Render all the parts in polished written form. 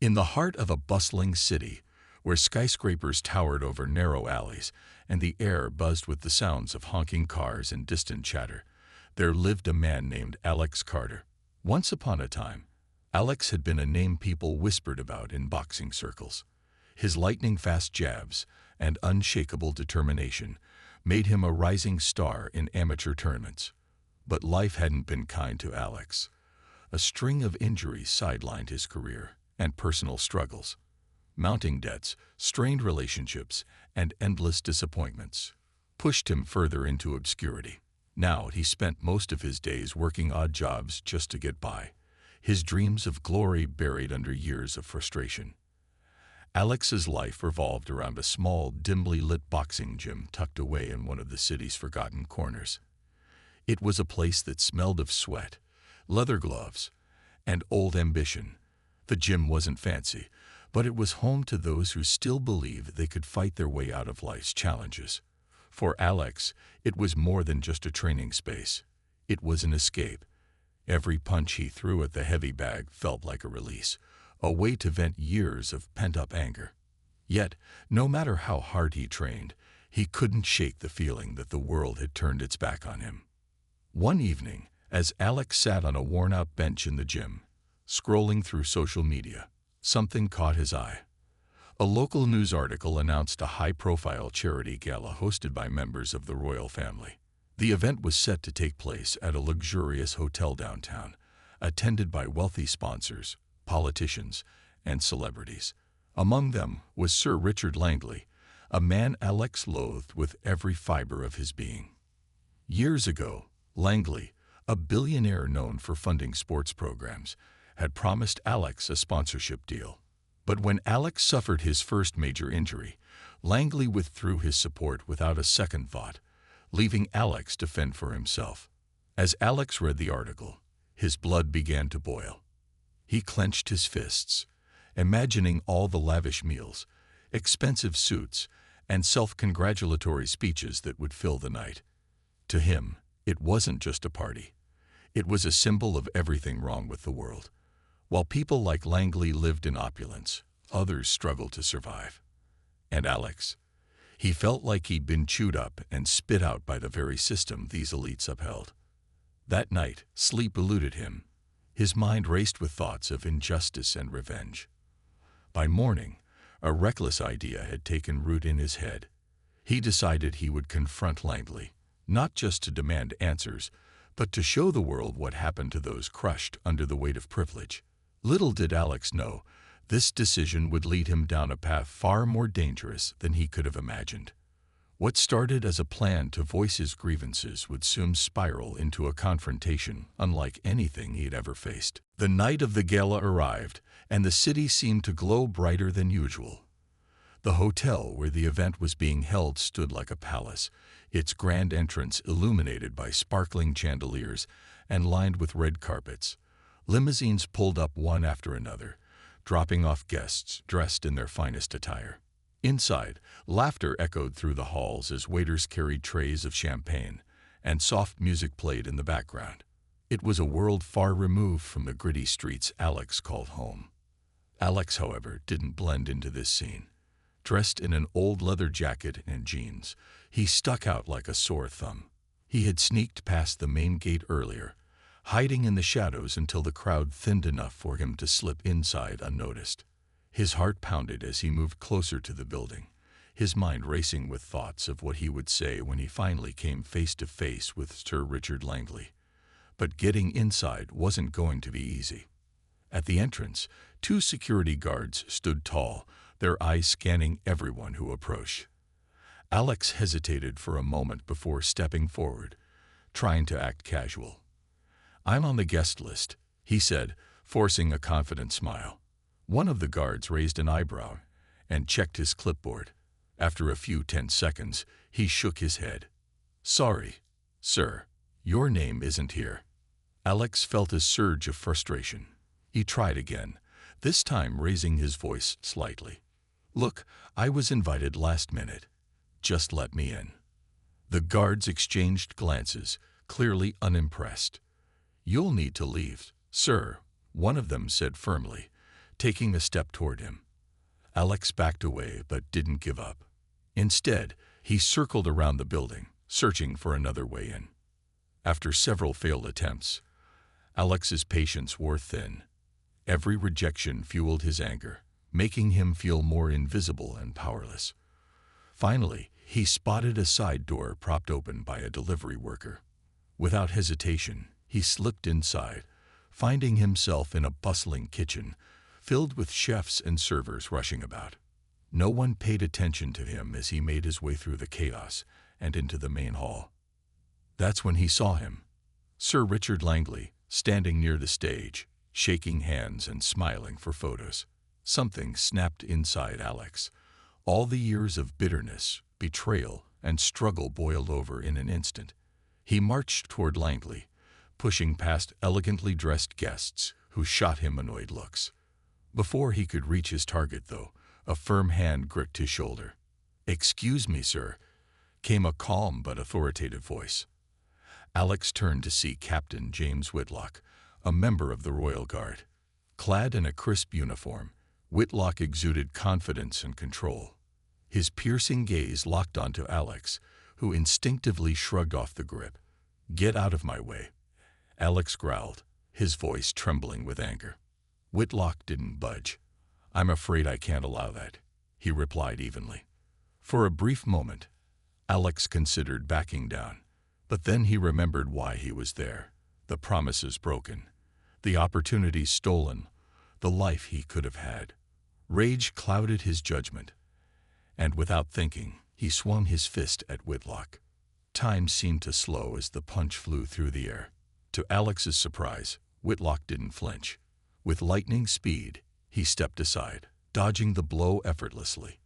In the heart of a bustling city, where skyscrapers towered over narrow alleys and the air buzzed with the sounds of honking cars and distant chatter, there lived a man named Alex Carter. Once upon a time, Alex had been a name people whispered about in boxing circles. His lightning-fast jabs and unshakable determination made him a rising star in amateur tournaments. But life hadn't been kind to Alex. A string of injuries sidelined his career, and personal struggles. Mounting debts, strained relationships, and endless disappointments pushed him further into obscurity. Now he spent most of his days working odd jobs just to get by, his dreams of glory buried under years of frustration. Alex's life revolved around a small, dimly lit boxing gym tucked away in one of the city's forgotten corners. It was a place that smelled of sweat, leather gloves, and old ambition. The gym wasn't fancy, but it was home to those who still believed they could fight their way out of life's challenges. For Alex, it was more than just a training space. It was an escape. Every punch he threw at the heavy bag felt like a release, a way to vent years of pent-up anger. Yet, no matter how hard he trained, he couldn't shake the feeling that the world had turned its back on him. One evening, as Alex sat on a worn-out bench in the gym, scrolling through social media, something caught his eye. A local news article announced a high-profile charity gala hosted by members of the royal family. The event was set to take place at a luxurious hotel downtown, attended by wealthy sponsors, politicians, and celebrities. Among them was Sir Richard Langley, a man Alex loathed with every fiber of his being. Years ago, Langley, a billionaire known for funding sports programs, had promised Alex a sponsorship deal. But when Alex suffered his first major injury, Langley withdrew his support without a second thought, leaving Alex to fend for himself. As Alex read the article, his blood began to boil. He clenched his fists, imagining all the lavish meals, expensive suits, and self-congratulatory speeches that would fill the night. To him, it wasn't just a party. It was a symbol of everything wrong with the world. While people like Langley lived in opulence, others struggled to survive. And Alex, he felt like he'd been chewed up and spit out by the very system these elites upheld. That night, sleep eluded him. His mind raced with thoughts of injustice and revenge. By morning, a reckless idea had taken root in his head. He decided he would confront Langley, not just to demand answers, but to show the world what happened to those crushed under the weight of privilege. Little did Alex know, this decision would lead him down a path far more dangerous than he could have imagined. What started as a plan to voice his grievances would soon spiral into a confrontation unlike anything he'd ever faced. The night of the gala arrived, and the city seemed to glow brighter than usual. The hotel where the event was being held stood like a palace, its grand entrance illuminated by sparkling chandeliers and lined with red carpets. Limousines pulled up one after another, dropping off guests dressed in their finest attire. Inside, laughter echoed through the halls as waiters carried trays of champagne, and soft music played in the background. It was a world far removed from the gritty streets Alex called home. Alex, however, didn't blend into this scene. Dressed in an old leather jacket and jeans, he stuck out like a sore thumb. He had sneaked past the main gate earlier, hiding in the shadows until the crowd thinned enough for him to slip inside unnoticed. His heart pounded as he moved closer to the building, his mind racing with thoughts of what he would say when he finally came face to face with Sir Richard Langley. But getting inside wasn't going to be easy. At the entrance, 2 security guards stood tall, their eyes scanning everyone who approached. Alex hesitated for a moment before stepping forward, trying to act casual. "I'm on the guest list," he said, forcing a confident smile. One of the guards raised an eyebrow and checked his clipboard. After a few tense seconds, he shook his head. "Sorry, sir, your name isn't here." Alex felt a surge of frustration. He tried again, this time raising his voice slightly. "Look, I was invited last minute. Just let me in." The guards exchanged glances, clearly unimpressed. "You'll need to leave, sir," one of them said firmly, taking a step toward him. Alex backed away but didn't give up. Instead, he circled around the building, searching for another way in. After several failed attempts, Alex's patience wore thin. Every rejection fueled his anger, making him feel more invisible and powerless. Finally, he spotted a side door propped open by a delivery worker. Without hesitation, he slipped inside, finding himself in a bustling kitchen filled with chefs and servers rushing about. No one paid attention to him as he made his way through the chaos and into the main hall. That's when he saw him, Sir Richard Langley, standing near the stage, shaking hands and smiling for photos. Something snapped inside Alex. All the years of bitterness, betrayal, and struggle boiled over in an instant. He marched toward Langley, pushing past elegantly dressed guests who shot him annoyed looks. Before he could reach his target, though, a firm hand gripped his shoulder. "Excuse me, sir," came a calm but authoritative voice. Alex turned to see Captain James Whitlock, a member of the Royal Guard. Clad in a crisp uniform, Whitlock exuded confidence and control. His piercing gaze locked onto Alex, who instinctively shrugged off the grip. "Get out of my way," Alex growled, his voice trembling with anger. Whitlock didn't budge. "I'm afraid I can't allow that," he replied evenly. For a brief moment, Alex considered backing down, but then he remembered why he was there. The promises broken, the opportunities stolen, the life he could have had. Rage clouded his judgment, and without thinking, he swung his fist at Whitlock. Time seemed to slow as the punch flew through the air. To Alex's surprise, Whitlock didn't flinch. With lightning speed, he stepped aside, dodging the blow effortlessly.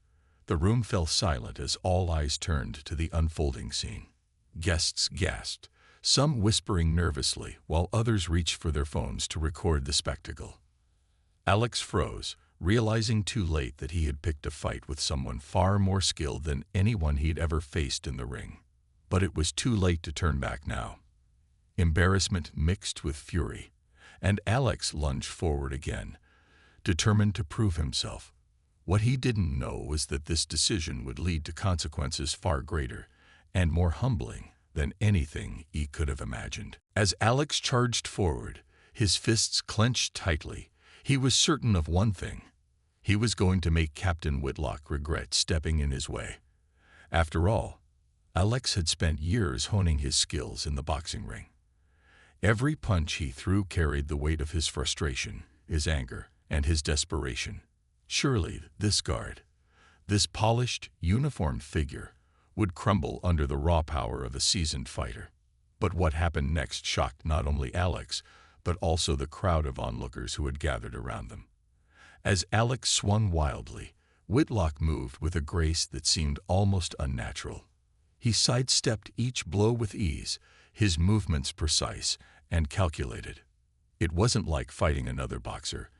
The room fell silent as all eyes turned to the unfolding scene. Guests gasped, some whispering nervously while others reached for their phones to record the spectacle. Alex froze, realizing too late that he had picked a fight with someone far more skilled than anyone he'd ever faced in the ring. But it was too late to turn back now. Embarrassment mixed with fury, and Alex lunged forward again, determined to prove himself. What he didn't know was that this decision would lead to consequences far greater and more humbling than anything he could have imagined. As Alex charged forward, his fists clenched tightly, he was certain of one thing. He was going to make Captain Whitlock regret stepping in his way. After all, Alex had spent years honing his skills in the boxing ring. Every punch he threw carried the weight of his frustration, his anger, and his desperation. Surely this guard, this polished, uniformed figure, would crumble under the raw power of a seasoned fighter. But what happened next shocked not only Alex, but also the crowd of onlookers who had gathered around them. As Alex swung wildly, Whitlock moved with a grace that seemed almost unnatural. He sidestepped each blow with ease, his movements precise and calculated. It wasn't like fighting another boxer.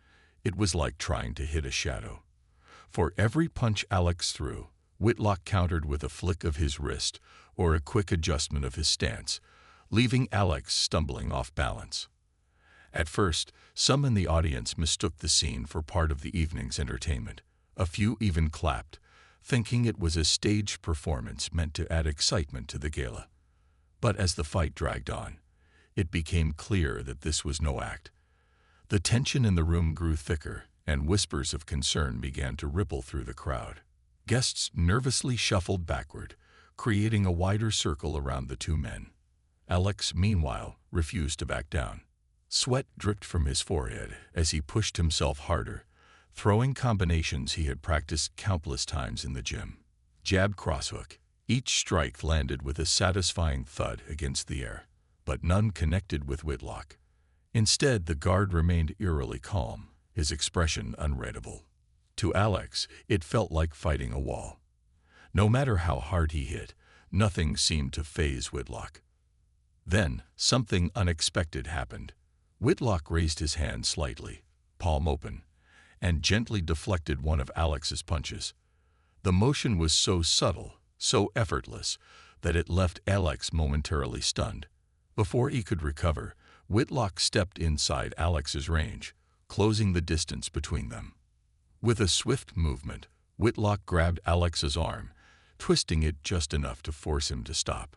It was like trying to hit a shadow. For every punch Alex threw, Whitlock countered with a flick of his wrist or a quick adjustment of his stance, leaving Alex stumbling off balance. At first, some in the audience mistook the scene for part of the evening's entertainment. A few even clapped, thinking it was a staged performance meant to add excitement to the gala. But as the fight dragged on, it became clear that this was no act. The tension in the room grew thicker, and whispers of concern began to ripple through the crowd. Guests nervously shuffled backward, creating a wider circle around the two men. Alex, meanwhile, refused to back down. Sweat dripped from his forehead as he pushed himself harder, throwing combinations he had practiced countless times in the gym. Jab, crosshook. Each strike landed with a satisfying thud against the air, but none connected with Whitlock. Instead, the guard remained eerily calm, his expression unreadable. To Alex, it felt like fighting a wall. No matter how hard he hit, nothing seemed to faze Whitlock. Then, something unexpected happened. Whitlock raised his hand slightly, palm open, and gently deflected one of Alex's punches. The motion was so subtle, so effortless, that it left Alex momentarily stunned. Before he could recover, Whitlock stepped inside Alex's range, closing the distance between them. With a swift movement, Whitlock grabbed Alex's arm, twisting it just enough to force him to stop.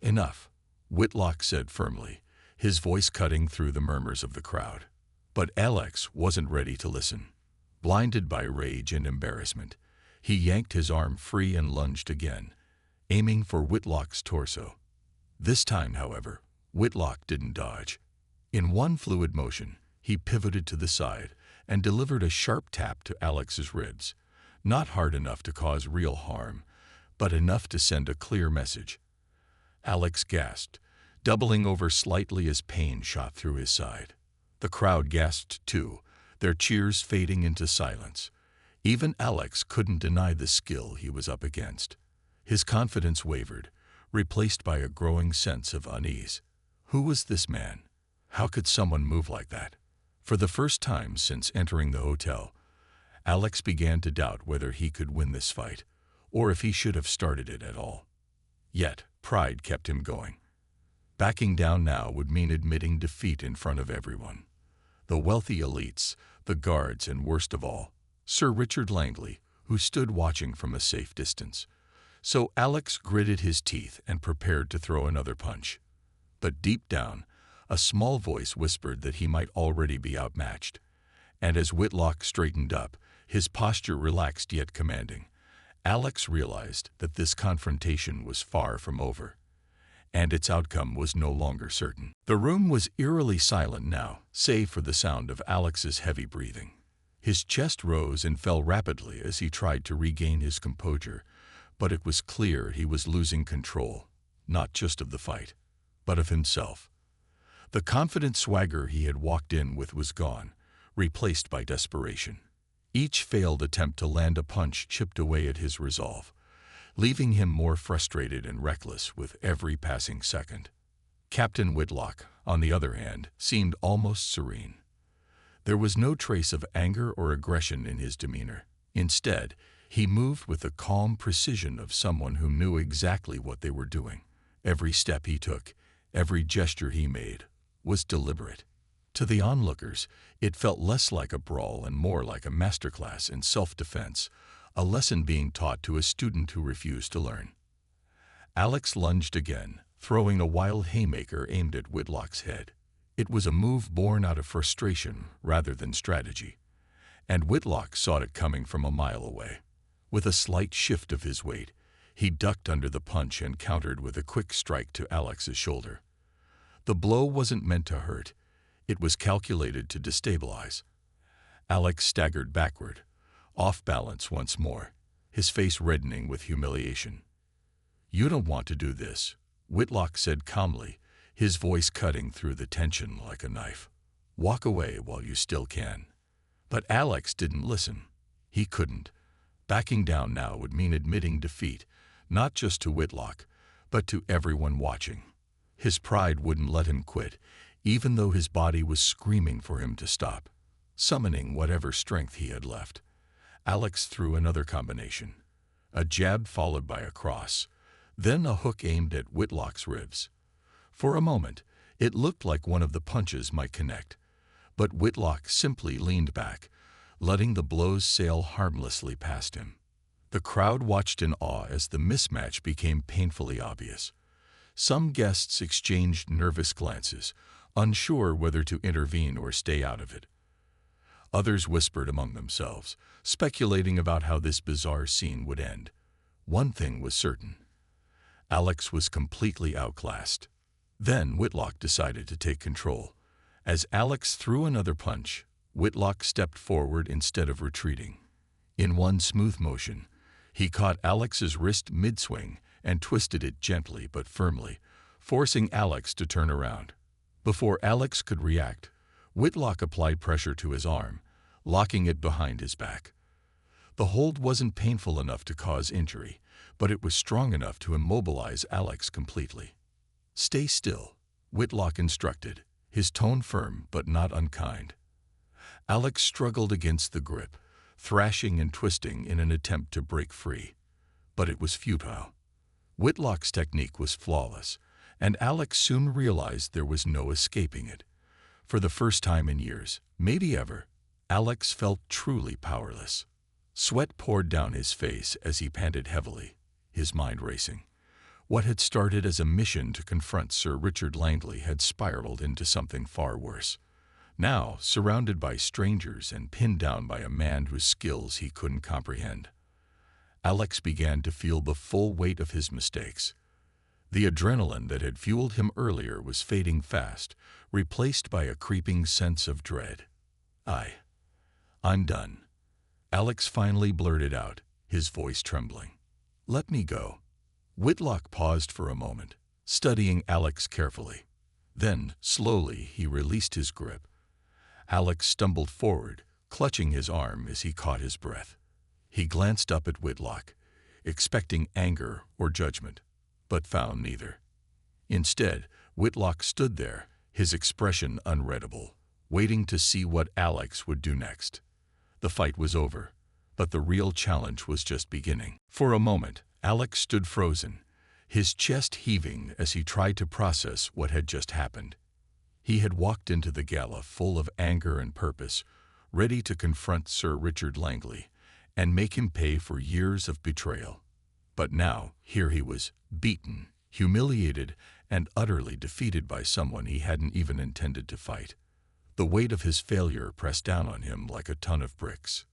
"Enough," Whitlock said firmly, his voice cutting through the murmurs of the crowd. But Alex wasn't ready to listen. Blinded by rage and embarrassment, he yanked his arm free and lunged again, aiming for Whitlock's torso. This time, however, Whitlock didn't dodge. In one fluid motion, he pivoted to the side and delivered a sharp tap to Alex's ribs, not hard enough to cause real harm, but enough to send a clear message. Alex gasped, doubling over slightly as pain shot through his side. The crowd gasped too, their cheers fading into silence. Even Alex couldn't deny the skill he was up against. His confidence wavered, replaced by a growing sense of unease. Who was this man? How could someone move like that? For the first time since entering the hotel, Alex began to doubt whether he could win this fight, or if he should have started it at all. Yet, pride kept him going. Backing down now would mean admitting defeat in front of everyone. The wealthy elites, the guards, and worst of all, Sir Richard Langley, who stood watching from a safe distance. So Alex gritted his teeth and prepared to throw another punch. But deep down, a small voice whispered that he might already be outmatched. And as Whitlock straightened up, his posture relaxed yet commanding, Alex realized that this confrontation was far from over, and its outcome was no longer certain. The room was eerily silent now, save for the sound of Alex's heavy breathing. His chest rose and fell rapidly as he tried to regain his composure, but it was clear he was losing control, not just of the fight, but of himself. The confident swagger he had walked in with was gone, replaced by desperation. Each failed attempt to land a punch chipped away at his resolve, leaving him more frustrated and reckless with every passing second. Captain Whitlock, on the other hand, seemed almost serene. There was no trace of anger or aggression in his demeanor. Instead, he moved with the calm precision of someone who knew exactly what they were doing. Every step he took, every gesture he made, was deliberate. To the onlookers, it felt less like a brawl and more like a masterclass in self-defense, a lesson being taught to a student who refused to learn. Alex lunged again, throwing a wild haymaker aimed at Whitlock's head. It was a move born out of frustration rather than strategy, and Whitlock saw it coming from a mile away. With a slight shift of his weight, he ducked under the punch and countered with a quick strike to Alex's shoulder. The blow wasn't meant to hurt. It was calculated to destabilize. Alex staggered backward, off balance once more, his face reddening with humiliation. "You don't want to do this," Whitlock said calmly, his voice cutting through the tension like a knife. "Walk away while you still can." But Alex didn't listen. He couldn't. Backing down now would mean admitting defeat, not just to Whitlock, but to everyone watching. His pride wouldn't let him quit, even though his body was screaming for him to stop. Summoning whatever strength he had left, Alex threw another combination. A jab followed by a cross, then a hook aimed at Whitlock's ribs. For a moment, it looked like one of the punches might connect, but Whitlock simply leaned back, letting the blows sail harmlessly past him. The crowd watched in awe as the mismatch became painfully obvious. Some guests exchanged nervous glances, unsure whether to intervene or stay out of it. Others whispered among themselves, speculating about how this bizarre scene would end. One thing was certain: Alex was completely outclassed. Then Whitlock decided to take control. As Alex threw another punch, Whitlock stepped forward instead of retreating. In one smooth motion, he caught Alex's wrist mid-swing and twisted it gently but firmly, forcing Alex to turn around. Before Alex could react, Whitlock applied pressure to his arm, locking it behind his back. The hold wasn't painful enough to cause injury, but it was strong enough to immobilize Alex completely. "Stay still," Whitlock instructed, his tone firm but not unkind. Alex struggled against the grip, thrashing and twisting in an attempt to break free. But it was futile. Whitlock's technique was flawless, and Alex soon realized there was no escaping it. For the first time in years, maybe ever, Alex felt truly powerless. Sweat poured down his face as he panted heavily, his mind racing. What had started as a mission to confront Sir Richard Langley had spiraled into something far worse. Now, surrounded by strangers and pinned down by a man whose skills he couldn't comprehend, Alex began to feel the full weight of his mistakes. The adrenaline that had fueled him earlier was fading fast, replaced by a creeping sense of dread. I'm done. Alex finally blurted out, his voice trembling. Let me go. Whitlock paused for a moment, studying Alex carefully. Then, slowly, he released his grip. Alex stumbled forward, clutching his arm as he caught his breath. He glanced up at Whitlock, expecting anger or judgment, but found neither. Instead, Whitlock stood there, his expression unreadable, waiting to see what Alex would do next. The fight was over, but the real challenge was just beginning. For a moment, Alex stood frozen, his chest heaving as he tried to process what had just happened. He had walked into the gala full of anger and purpose, ready to confront Sir Richard Langley and make him pay for years of betrayal. But now, here he was, beaten, humiliated, and utterly defeated by someone he hadn't even intended to fight. The weight of his failure pressed down on him like a ton of bricks.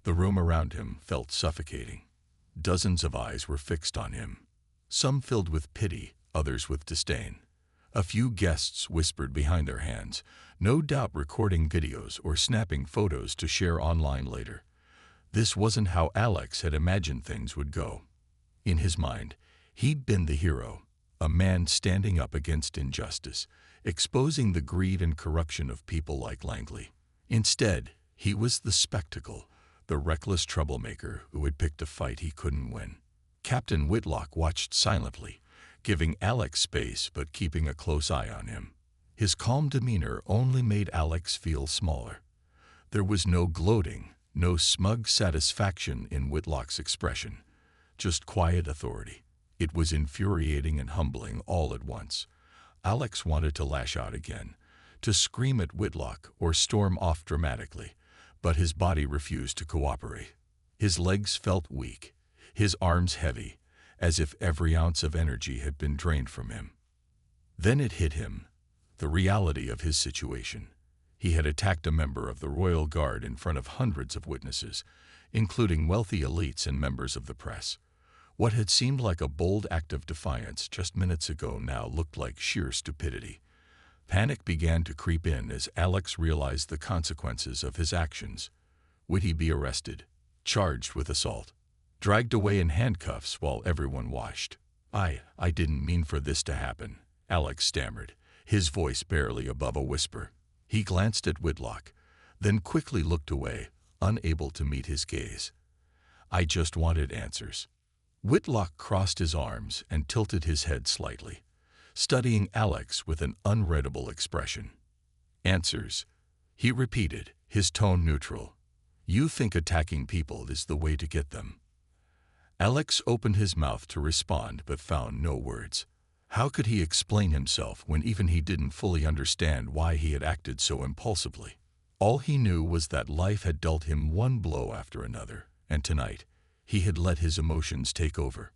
The room around him felt suffocating. Dozens of eyes were fixed on him, some filled with pity, others with disdain. A few guests whispered behind their hands, no doubt recording videos or snapping photos to share online later. This wasn't how Alex had imagined things would go. In his mind, he'd been the hero, a man standing up against injustice, exposing the greed and corruption of people like Langley. Instead, he was the spectacle, the reckless troublemaker who had picked a fight he couldn't win. Captain Whitlock watched silently, giving Alex space but keeping a close eye on him. His calm demeanor only made Alex feel smaller. There was no gloating, no smug satisfaction in Whitlock's expression, just quiet authority. It was infuriating and humbling all at once. Alex wanted to lash out again, to scream at Whitlock or storm off dramatically, but his body refused to cooperate. His legs felt weak, his arms heavy, as if every ounce of energy had been drained from him. Then it hit him, the reality of his situation. He had attacked a member of the Royal Guard in front of hundreds of witnesses, including wealthy elites and members of the press. What had seemed like a bold act of defiance just minutes ago now looked like sheer stupidity. Panic began to creep in as Alex realized the consequences of his actions. Would he be arrested, charged with assault, dragged away in handcuffs while everyone watched? I didn't mean for this to happen, Alex stammered, his voice barely above a whisper. He glanced at Whitlock, then quickly looked away, unable to meet his gaze. I just wanted answers. Whitlock crossed his arms and tilted his head slightly, studying Alex with an unreadable expression. Answers, he repeated, his tone neutral. You think attacking people is the way to get them. Alex opened his mouth to respond but found no words. How could he explain himself when even he didn't fully understand why he had acted so impulsively? All he knew was that life had dealt him one blow after another, and tonight, he had let his emotions take over.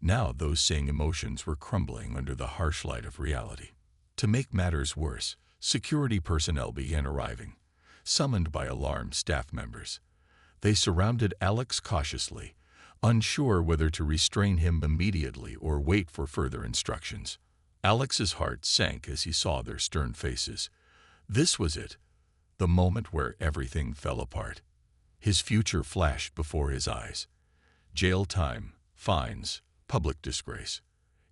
Now those same emotions were crumbling under the harsh light of reality. To make matters worse, security personnel began arriving, summoned by alarmed staff members. They surrounded Alex cautiously, unsure whether to restrain him immediately or wait for further instructions. Alex's heart sank as he saw their stern faces. This was it, the moment where everything fell apart. His future flashed before his eyes. Jail time, fines, public disgrace.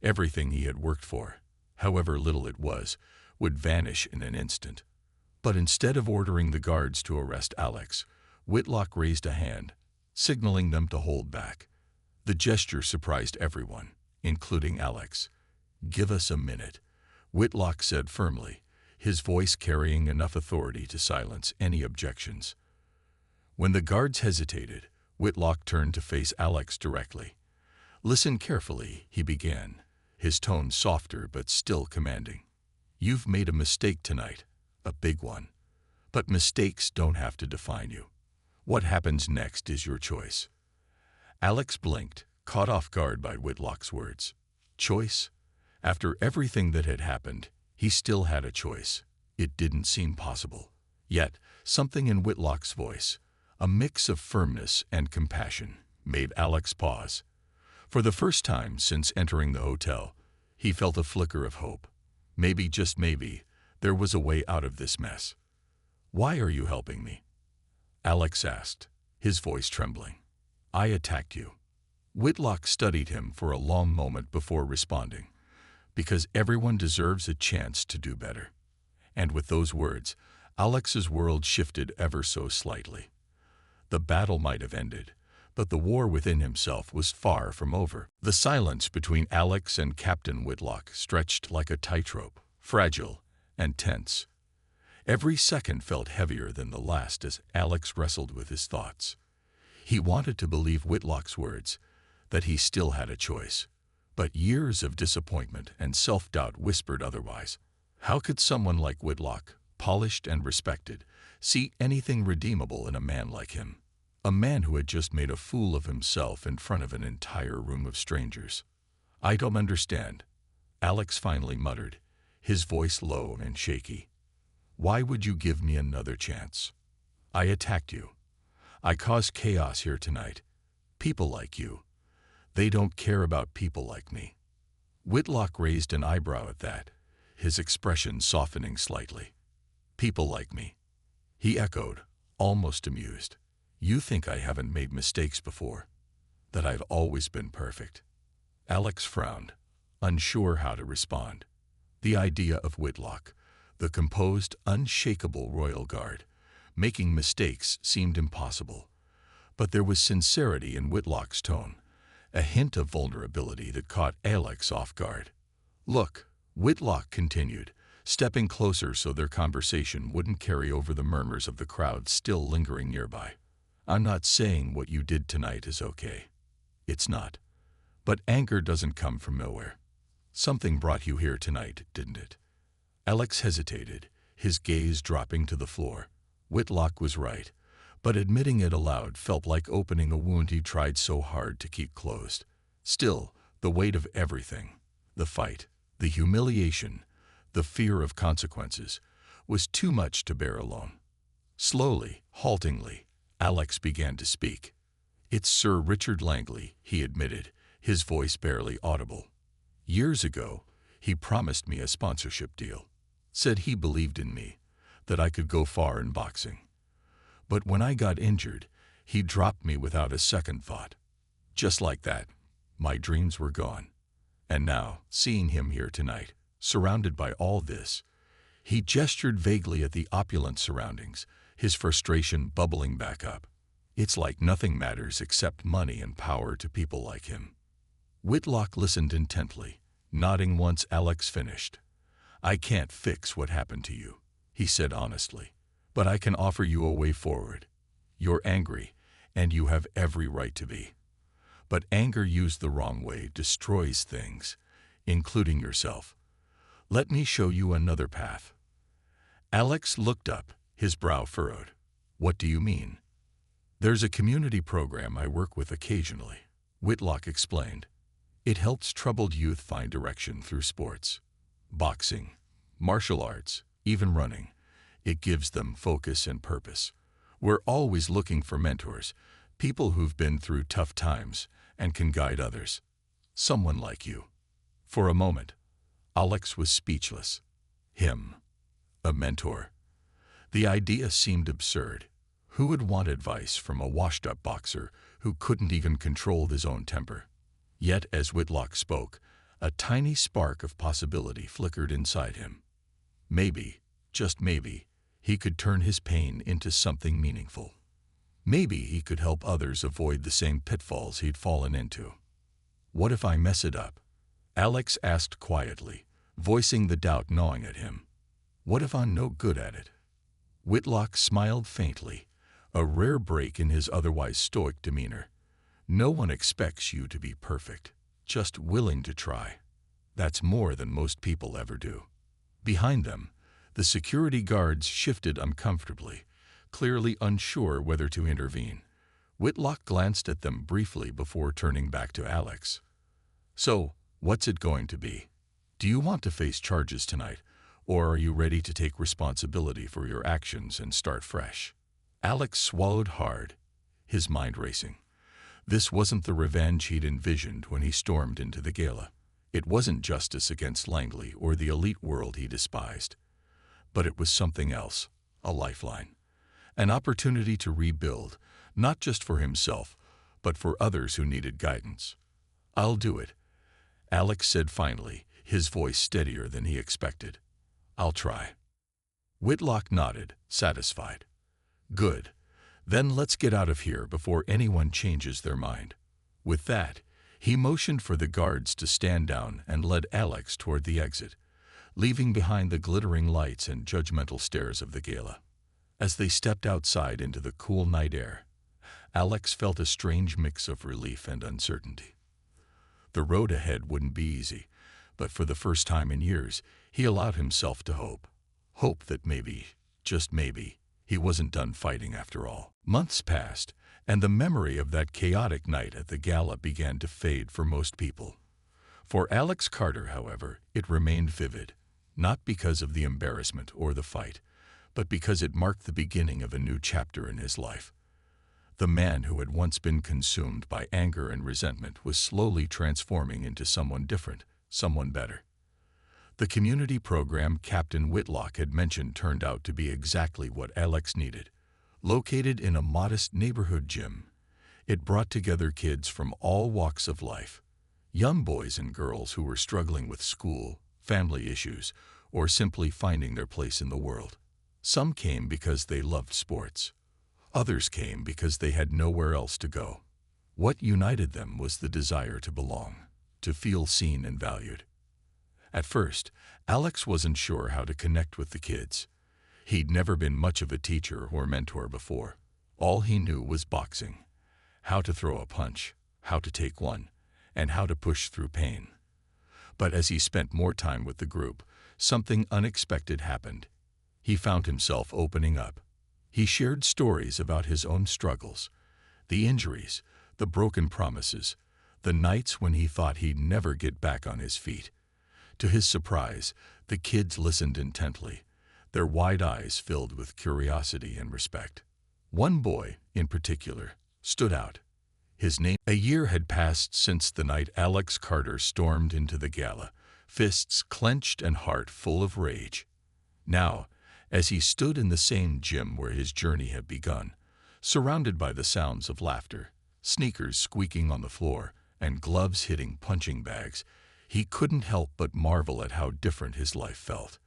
Everything he had worked for, however little it was, would vanish in an instant. But instead of ordering the guards to arrest Alex, Whitlock raised a hand, signaling them to hold back. The gesture surprised everyone, including Alex. Give us a minute, Whitlock said firmly, his voice carrying enough authority to silence any objections. When the guards hesitated, Whitlock turned to face Alex directly. Listen carefully, he began, his tone softer but still commanding. You've made a mistake tonight. a big one. But mistakes don't have to define you. What happens next is your choice. Alex blinked, caught off guard by Whitlock's words. Choice? After everything that had happened, he still had a choice. It didn't seem possible. Yet, something in Whitlock's voice, a mix of firmness and compassion, made Alex pause. For the first time since entering the hotel, he felt a flicker of hope. Maybe, just maybe, there was a way out of this mess. Why are you helping me? Alex asked, his voice trembling. I attacked you. Whitlock studied him for a long moment before responding. Because everyone deserves a chance to do better. And with those words, Alex's world shifted ever so slightly. The battle might have ended, but the war within himself was far from over. The silence between Alex and Captain Whitlock stretched like a tightrope, fragile and tense. Every second felt heavier than the last as Alex wrestled with his thoughts. He wanted to believe Whitlock's words, that he still had a choice. But years of disappointment and self-doubt whispered otherwise. How could someone like Whitlock, polished and respected, see anything redeemable in a man like him? A man who had just made a fool of himself in front of an entire room of strangers. I don't understand, Alex finally muttered, his voice low and shaky. Why would you give me another chance? I attacked you. I caused chaos here tonight. People like you. They don't care about people like me. Whitlock raised an eyebrow at that, his expression softening slightly. People like me. He echoed, almost amused. You think I haven't made mistakes before? That I've always been perfect? Alex frowned, unsure how to respond. The idea of Whitlock, the composed, unshakable royal guard, making mistakes seemed impossible. But there was sincerity in Whitlock's tone, a hint of vulnerability that caught Alex off guard. Look, Whitlock continued, stepping closer so their conversation wouldn't carry over the murmurs of the crowd still lingering nearby. I'm not saying what you did tonight is okay. It's not. But anger doesn't come from nowhere. Something brought you here tonight, didn't it? Alex hesitated, his gaze dropping to the floor. Whitlock was right, but admitting it aloud felt like opening a wound he tried so hard to keep closed. Still, the weight of everything, the fight, the humiliation, the fear of consequences, was too much to bear alone. Slowly, haltingly, Alex began to speak. It's Sir Richard Langley, he admitted, his voice barely audible. Years ago, he promised me a sponsorship deal. Said he believed in me, that I could go far in boxing. But when I got injured, he dropped me without a second thought. Just like that, my dreams were gone. And now, seeing him here tonight, surrounded by all this, he gestured vaguely at the opulent surroundings, his frustration bubbling back up. It's like nothing matters except money and power to people like him. Whitlock listened intently, nodding once Alex finished. I can't fix what happened to you, he said honestly, but I can offer you a way forward. You're angry, and you have every right to be. But anger used the wrong way destroys things, including yourself. Let me show you another path. Alex looked up, his brow furrowed. What do you mean? There's a community program I work with occasionally, Whitlock explained. It helps troubled youth find direction through sports. Boxing, martial arts, even running. It gives them focus and purpose. We're always looking for mentors, people who've been through tough times and can guide others. Someone like you. For a moment, Alex was speechless. Him. A mentor. The idea seemed absurd. Who would want advice from a washed-up boxer who couldn't even control his own temper? Yet, as Whitlock spoke, a tiny spark of possibility flickered inside him. Maybe, just maybe, he could turn his pain into something meaningful. Maybe he could help others avoid the same pitfalls he'd fallen into. What if I mess it up? Alex asked quietly, voicing the doubt gnawing at him. What if I'm no good at it? Whitlock smiled faintly, a rare break in his otherwise stoic demeanor. No one expects you to be perfect, just willing to try. That's more than most people ever do. Behind them, The security guards shifted uncomfortably, clearly unsure whether to intervene. Whitlock glanced at them briefly before turning back to Alex. "So, what's it going to be? Do you want to face charges tonight, or are you ready to take responsibility for your actions and start fresh?" Alex swallowed hard, his mind racing. This wasn't the revenge he'd envisioned when he stormed into the gala. It wasn't justice against Langley or the elite world he despised. But it was something else, a lifeline. An opportunity to rebuild, not just for himself, but for others who needed guidance. "I'll do it," Alex said finally, his voice steadier than he expected. "I'll try." Whitlock nodded, satisfied. "Good. Then let's get out of here before anyone changes their mind." With that, he motioned for the guards to stand down and led Alex toward the exit, leaving behind the glittering lights and judgmental stares of the gala. As they stepped outside into the cool night air, Alex felt a strange mix of relief and uncertainty. The road ahead wouldn't be easy, but for the first time in years, he allowed himself to hope. Hope that maybe, just maybe, he wasn't done fighting after all. Months passed, and the memory of that chaotic night at the gala began to fade for most people. For Alex Carter, however, it remained vivid, not because of the embarrassment or the fight, but because it marked the beginning of a new chapter in his life. The man who had once been consumed by anger and resentment was slowly transforming into someone different, someone better. The community program Captain Whitlock had mentioned turned out to be exactly what Alex needed. Located in a modest neighborhood gym, it brought together kids from all walks of life, young boys and girls who were struggling with school, family issues, or simply finding their place in the world. Some came because they loved sports. Others came because they had nowhere else to go. What united them was the desire to belong, to feel seen and valued. At first, Alex wasn't sure how to connect with the kids. He'd never been much of a teacher or mentor before. All he knew was boxing, how to throw a punch, how to take one, and how to push through pain. But as he spent more time with the group, something unexpected happened. He found himself opening up. He shared stories about his own struggles, the injuries, the broken promises, the nights when he thought he'd never get back on his feet. To his surprise, the kids listened intently, their wide eyes filled with curiosity and respect. One boy, in particular, stood out. His name. A year had passed since the night Alex Carter stormed into the gala, fists clenched and heart full of rage. Now, as he stood in the same gym where his journey had begun, surrounded by the sounds of laughter, sneakers squeaking on the floor, and gloves hitting punching bags, he couldn't help but marvel at how different his life felt.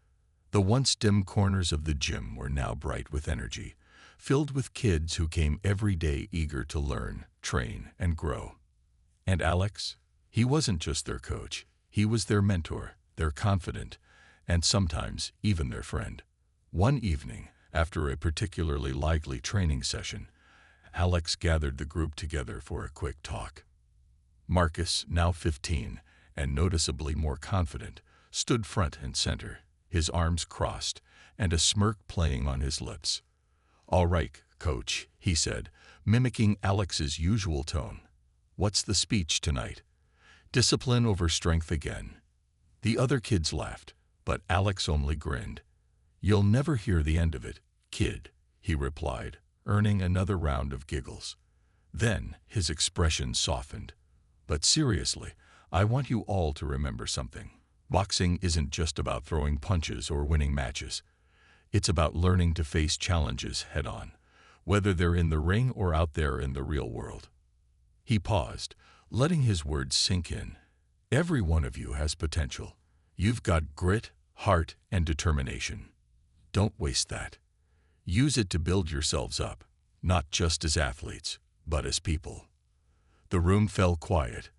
The once dim corners of the gym were now bright with energy, filled with kids who came every day eager to learn, train, and grow. And Alex? He wasn't just their coach. He was their mentor, their confidant, and sometimes even their friend. One evening, after a particularly lively training session, Alex gathered the group together for a quick talk. Marcus, now 15, and noticeably more confident, stood front and center, his arms crossed, and a smirk playing on his lips. "All right, coach," he said, mimicking Alex's usual tone. "What's the speech tonight? Discipline over strength again." The other kids laughed, but Alex only grinned. "You'll never hear the end of it, kid," he replied, earning another round of giggles. Then his expression softened. "But seriously, I want you all to remember something. Boxing isn't just about throwing punches or winning matches. It's about learning to face challenges head-on, whether they're in the ring or out there in the real world." He paused, letting his words sink in. "Every one of you has potential. You've got grit, heart, and determination. Don't waste that. Use it to build yourselves up, not just as athletes, but as people." The room fell quiet,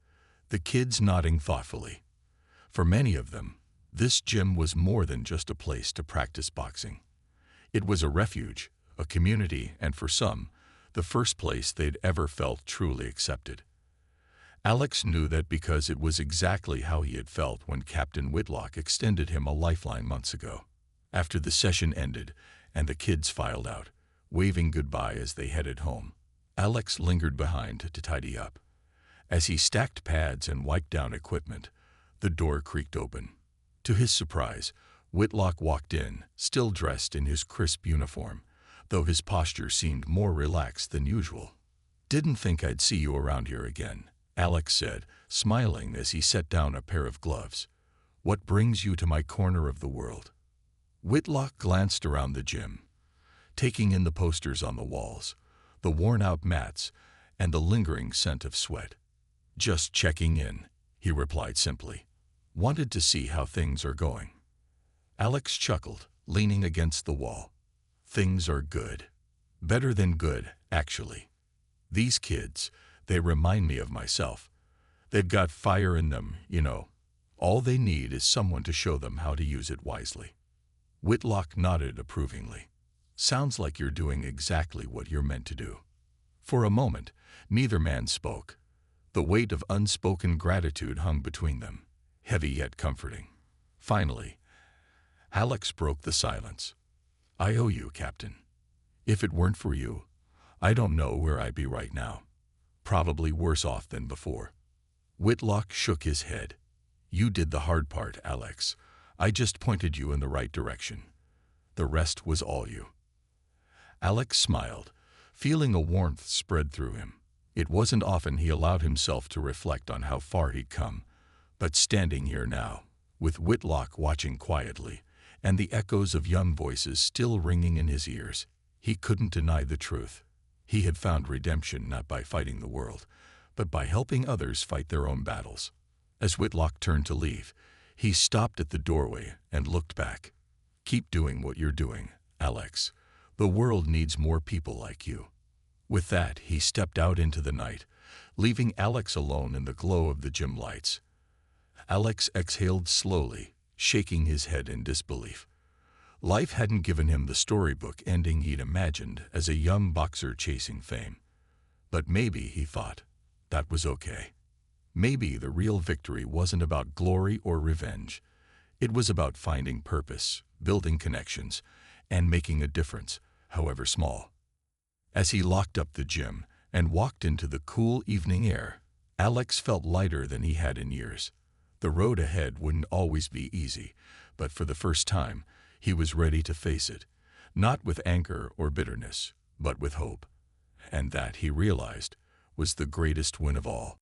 the kids nodding thoughtfully. For many of them, this gym was more than just a place to practice boxing. It was a refuge, a community, and for some, the first place they'd ever felt truly accepted. Alex knew that because it was exactly how he had felt when Captain Whitlock extended him a lifeline months ago. After the session ended and the kids filed out, waving goodbye as they headed home, Alex lingered behind to tidy up. As he stacked pads and wiped down equipment, the door creaked open. To his surprise, Whitlock walked in, still dressed in his crisp uniform, though his posture seemed more relaxed than usual. "Didn't think I'd see you around here again," Alex said, smiling as he set down a pair of gloves. "What brings you to my corner of the world?" Whitlock glanced around the gym, taking in the posters on the walls, the worn-out mats, and the lingering scent of sweat. "Just checking in," he replied simply. "Wanted to see how things are going." Alex chuckled, leaning against the wall. "Things are good. Better than good, actually. These kids, they remind me of myself. They've got fire in them, you know. All they need is someone to show them how to use it wisely." Whitlock nodded approvingly. "Sounds like you're doing exactly what you're meant to do." For a moment, neither man spoke. The weight of unspoken gratitude hung between them, heavy yet comforting. Finally, Alex broke the silence. "I owe you, Captain. If it weren't for you, I don't know where I'd be right now. Probably worse off than before." Whitlock shook his head. "You did the hard part, Alex. I just pointed you in the right direction. The rest was all you." Alex smiled, feeling a warmth spread through him. It wasn't often he allowed himself to reflect on how far he'd come, but standing here now, with Whitlock watching quietly, and the echoes of young voices still ringing in his ears, he couldn't deny the truth. He had found redemption not by fighting the world, but by helping others fight their own battles. As Whitlock turned to leave, he stopped at the doorway and looked back. "Keep doing what you're doing, Alex. The world needs more people like you." With that, he stepped out into the night, leaving Alex alone in the glow of the gym lights. Alex exhaled slowly, shaking his head in disbelief. Life hadn't given him the storybook ending he'd imagined as a young boxer chasing fame. But maybe, he thought, that was okay. Maybe the real victory wasn't about glory or revenge. It was about finding purpose, building connections, and making a difference, however small. As he locked up the gym and walked into the cool evening air, Alex felt lighter than he had in years. The road ahead wouldn't always be easy, but for the first time, he was ready to face it, not with anger or bitterness, but with hope. And that, he realized, was the greatest win of all.